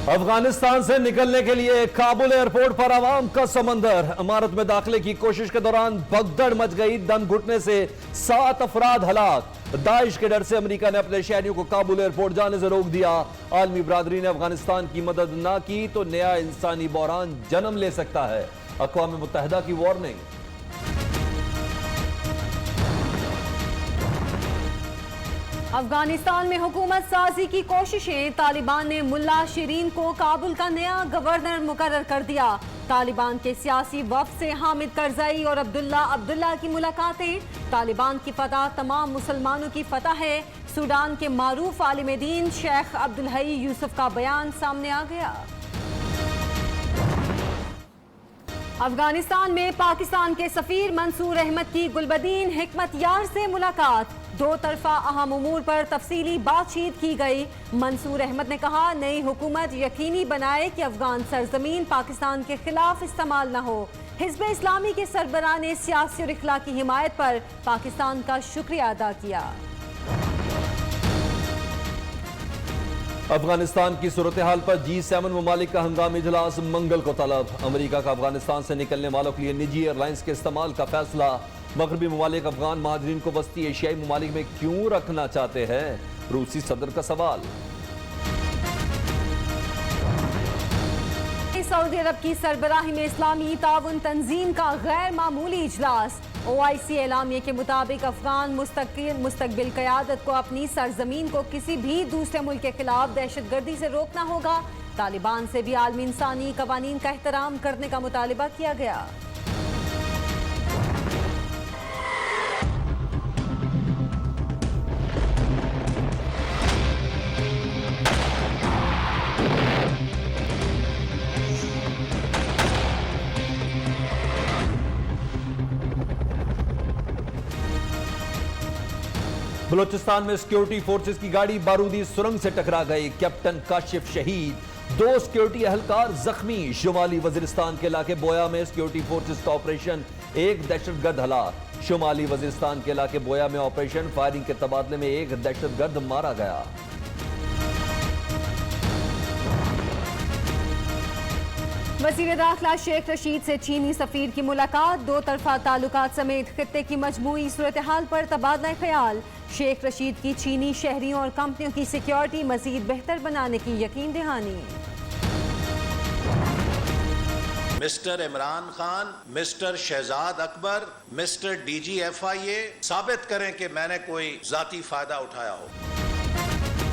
अफगानिस्तान से निकलने के लिए काबुल एयरपोर्ट पर आवाम का समंदर। इमारत में दाखिले की कोशिश के दौरान भगदड़ मच गई। दम घुटने से 7 अफराद हलाक। दाइश के डर से अमेरिका ने अपने शहरियों को काबुल एयरपोर्ट जाने से रोक दिया। आलमी बरादरी ने अफगानिस्तान की मदद न की तो नया इंसानी बहरान जन्म ले सकता है। अक़वाम मुत्तहिदा की वार्निंग। अफगानिस्तान में हुकूमत साजी की कोशिशें। तालिबान ने मुल्ला शिरीन को काबुल का नया गवर्नर मुकर्रर कर दिया। तालिबान के सियासी वफ्द से हामिद करजई और अब्दुल्ला की मुलाकातें। तालिबान की फतह तमाम मुसलमानों की फतह है। सूडान के मारूफ आलिम दीन शेख अब्दुल हई यूसुफ का बयान सामने आ गया। अफगानिस्तान में पाकिस्तान के सफीर मंसूर अहमद की गुलबदीन हिकमत यार से मुलाकात। 2 तरफा अहम उमूर पर तफसीली बातचीत की गई। मंसूर अहमद ने कहा, नई हुकूमत यकीनी बनाए कि अफगान सरजमीन पाकिस्तान के खिलाफ इस्तेमाल न हो। हिज़्ब इस्लामी के सरबराह ने सियासी और इखलाकी हिमायत पर पाकिस्तान का शुक्रिया अदा किया। अफगानिस्तान की सूरत हाल पर G7 ममालिक का हंगामी इजलास मंगल को तलब। अमेरिका का अफगानिस्तान से निकलने वालों के लिए निजी एयरलाइंस के इस्तेमाल का फैसला। मगरबी ममालिक अफगान महाजरीन को वस्ती एशियाई ममालिक में क्यों रखना चाहते हैं, रूसी सदर का सवाल। सऊदी अरब की सरबराही में इस्लामी ताउन तंजीम का गैर मामूली इजलास। OIC एलामिया के मुताबिक अफगान मुस्तकबिल क़यादत को अपनी सरजमीन को किसी भी दूसरे मुल्क के खिलाफ दहशतगर्दी से रोकना होगा। तालिबान से भी आलमी इंसानी कवानीन का एहतराम करने का मुतालिबा किया गया। बलोचिस्तान में सिक्योरिटी फोर्सेस की गाड़ी बारूदी सुरंग से टकरा गई। कैप्टन काशिफ शहीद, 2 सिक्योरिटी एहलकार जख्मी। शुमाली वजीरिस्तान के इलाके बोया में सिक्योरिटी फोर्सेस का ऑपरेशन, 1 दहशतगर्द हलाक। शुमाली वजीरिस्तान के इलाके बोया में ऑपरेशन फायरिंग के तबादले में 1 दहशतगर्द मारा गया। वज़ीर दाखिला शेख रशीद से चीनी सफीर की मुलाकात। 2 तरफा ताल्लुकात समेत खित्ते की मजमूई सूरत हाल पर तबादला ख्याल। शेख रशीद की चीनी शहरियों और कंपनियों की सिक्योरिटी मजीद बेहतर बनाने की यकीन दहानी। Mister Imran Khan, mister Shahzad Akbar, mister DG FIA साबित करें कि मैंने कोई जाती फायदा उठाया हो।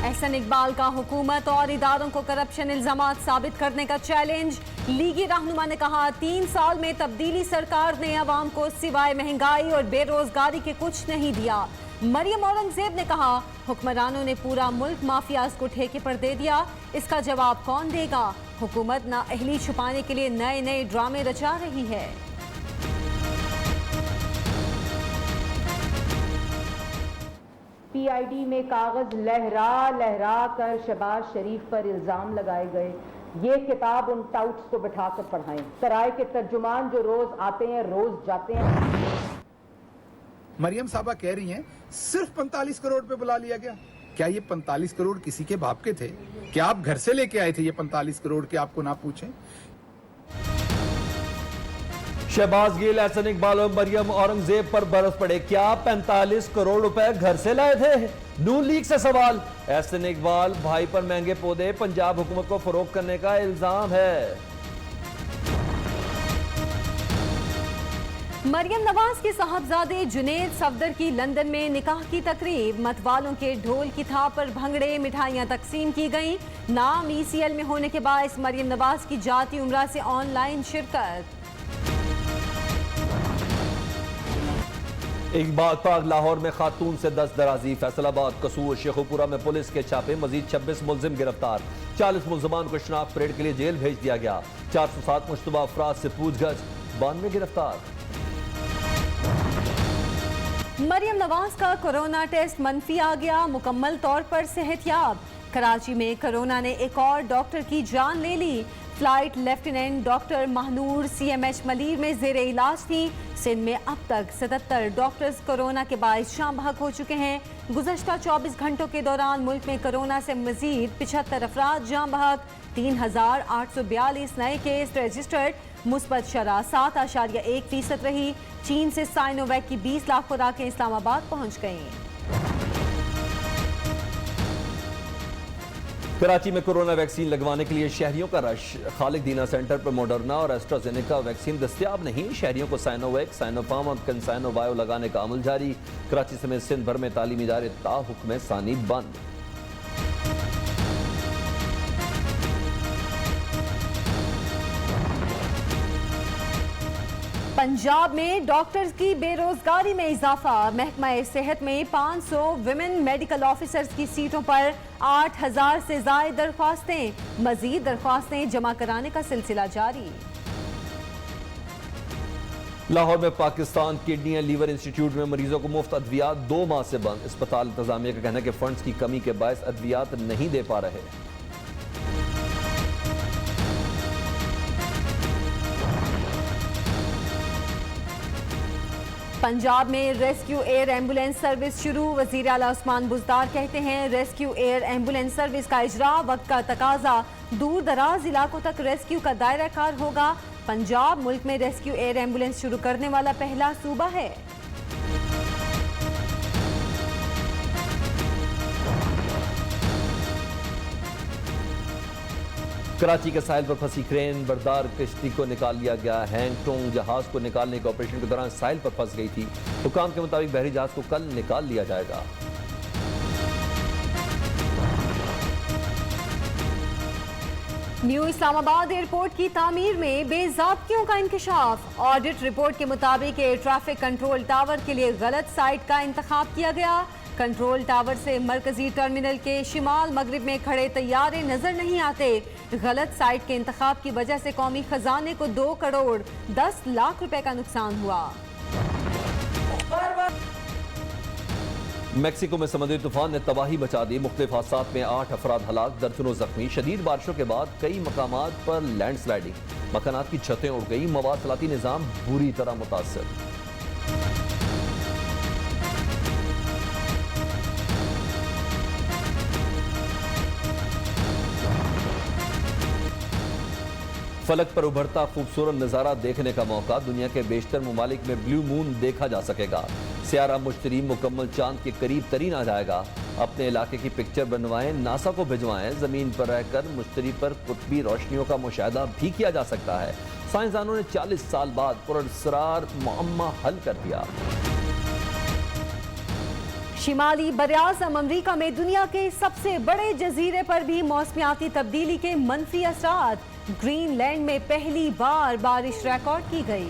एहसन इकबाल का हुकूमत और इदारों को करप्शन इल्जामात साबित करने का चैलेंज। लीगी रहनुमा ने कहा, 3 साल में तब्दीली सरकार ने अवाम को सिवाय महंगाई और बेरोजगारी के कुछ नहीं दिया। मरियम औरंगजेब ने कहा, हुक्मरानों ने पूरा मुल्क माफियाज को ठेके पर दे दिया, इसका जवाब कौन देगा। हुकूमत नाअहली छुपाने के लिए नए नए ड्रामे रचा रही है। PID में कागज लहरा लहरा कर शहबाज शरीफ पर इल्जाम लगाए गए। ये किताब उन टाउट्स को बिठाकर पढ़ाएं। सराय के तर्जुमान जो रोज आते हैं रोज जाते हैं। मरियम साहबा कह रही हैं सिर्फ 45 करोड़ पे बुला लिया गया। क्या ये 45 करोड़ किसी के बाप के थे? क्या आप घर से लेके आए थे ये 45 करोड़ के आपको ना पूछें? शहबाज गिल, एहसन इकबाल और मरियम औरंगजेब पर बरस पड़े। क्या 45 करोड़ रुपए घर से लाए थे? नून लीग से सवाल। एहसन इकबाल, भाई पर महंगे पौधे पंजाब हुकूमत को फरोख्त करने का इल्जाम है। मरियम नवाज के साहबजादे जुनेद सफदर की लंदन में निकाह की तकरीब। मतवालों के ढोल की थाप पर भंगड़े, मिठाइयां तकसीम की गईं। नाम ECL में होने के बायस मरियम नवाज की जाती उम्रा से ऑनलाइन शिरकत। इकबाल पाक, लाहौर में खातून से 10 दराजी। फैसलाबाद, कसूर, शेखुपुरा में पुलिस के छापे, मजीद 26 मुलजिम गिरफ्तार। 40 मुलजमान को शनाख्त परेड के लिए जेल भेज दिया गया। 407 मुश्तबा अफराद से पूछगछ, 92 गिरफ्तार। मरियम नवाज का कोरोना टेस्ट मनफी आ गया, मुकम्मल तौर पर सेहतयाब। कराची में कोरोना ने एक और डॉक्टर की जान ले ली। Flight lieutenant doctor Mahnoor CMH Malir में जेर इलाज थी। सिंध में अब तक 77 डॉक्टर्स कोरोना के बायस जाँ बहक हो चुके हैं। गुज़श्ता 24 घंटों के दौरान मुल्क में कोरोना से मजीद 75 अफराद जाँ बहक, 3842 नए केस रजिस्टर्ड। मुस्बत शरह 7.1% रही। चीन से साइनोवैक की 20 लाख खुराकें इस्लामाबाद पहुंच गईं। कराची में कोरोना वैक्सीन लगवाने के लिए शहरियों का रश। खालिद दीना सेंटर पर मॉडर्ना और एस्ट्राजेनेका वैक्सीन दस्तयाब नहीं। शहरियों को साइनोवैक, साइनोफार्म और कंसाइनो बायो लगाने का अमल जारी। कराची समेत सिंध भर में तालीमी इदारे ताहुक्म सानी बंद। पंजाब में डॉक्टर्स की बेरोजगारी में इजाफा। महकमा सेहत में 500 विमेन मेडिकल ऑफिसर्स की सीटों पर 8000 से ज्यादा दरख्वास्तें। मजीद दरख्वास्तें जमा कराने का सिलसिला जारी। लाहौर में Pakistan kidney and liver institute में मरीजों को मुफ्त अद्वियात 2 माह से बंद। अस्पताल इंतजामिया का कहना है कि फंड्स की कमी के बायस अद्वियात नहीं दे पा रहे। पंजाब में रेस्क्यू एयर एम्बुलेंस सर्विस शुरू। वजीर आला उस्मान बुज़दार कहते हैं रेस्क्यू एयर एम्बुलेंस सर्विस का इजरा वक्त का तकाजा। दूर दराज इलाकों तक रेस्क्यू का दायरा कार होगा। पंजाब मुल्क में रेस्क्यू एयर एम्बुलेंस शुरू करने वाला पहला सूबा है। कराची के साहिल पर फंसी क्रेन बरदार किश्ती को निकाल लिया गया। हैंगटोंग जहाज को निकालने के ऑपरेशन के दौरान साहिल पर फंस गई थी। हुकाम के मुताबिक बहरी जहाज को कल निकाल लिया जाएगा। न्यू इस्लामाबाद एयरपोर्ट की तामीर में बेज़ाब्तियों का इंकशाफ। ऑडिट रिपोर्ट के मुताबिक एयर ट्रैफिक कंट्रोल टावर के लिए गलत साइट का इंतखाब किया गया। कंट्रोल टावर से मरकजी टर्मिनल के शिमाल मगरिब में खड़े तैयारे नजर नहीं आते। गलत साइट के इंतखाब की वजह से कौमी खजाने को 2 करोड़ 10 लाख रुपए का नुकसान हुआ। मेक्सिको में समुद्री तूफान ने तबाही मचा दी। मुख्तलिफ हादसात में 8 अफराद हलाक, दर्जनों जख्मी। शदीद बारिशों के बाद कई मकामात पर लैंडस्लाइडिंग, मकानात की छतें उड़ गई। मवासलाती निज़ाम बुरी तरह मुतासर। फलक पर उभरता खूबसूरत नज़ारा देखने का मौका। दुनिया के बेशतर ममालिक में ब्लू मून देखा जा सकेगा। सियारा मुश्तरी मुकम्मल चांद के करीब तरीन आ जाएगा। अपने इलाके की पिक्चर बनवाएं, नासा को भिजवाएं। ज़मीन पर रहकर मुश्तरी पर कुतबी रोशनियों का मुशाहिदा भी किया जा सकता है। साइंसदानों ने 40 साल बाद पुरअसरार मुअम्मा हल कर दिया। शिमाली बरआज़म अमरीका में दुनिया के सबसे बड़े जजीरे पर भी मौसमियाती तब्दीली के मनफी असरात। ग्रीनलैंड में पहली बार बारिश रिकॉर्ड की गई।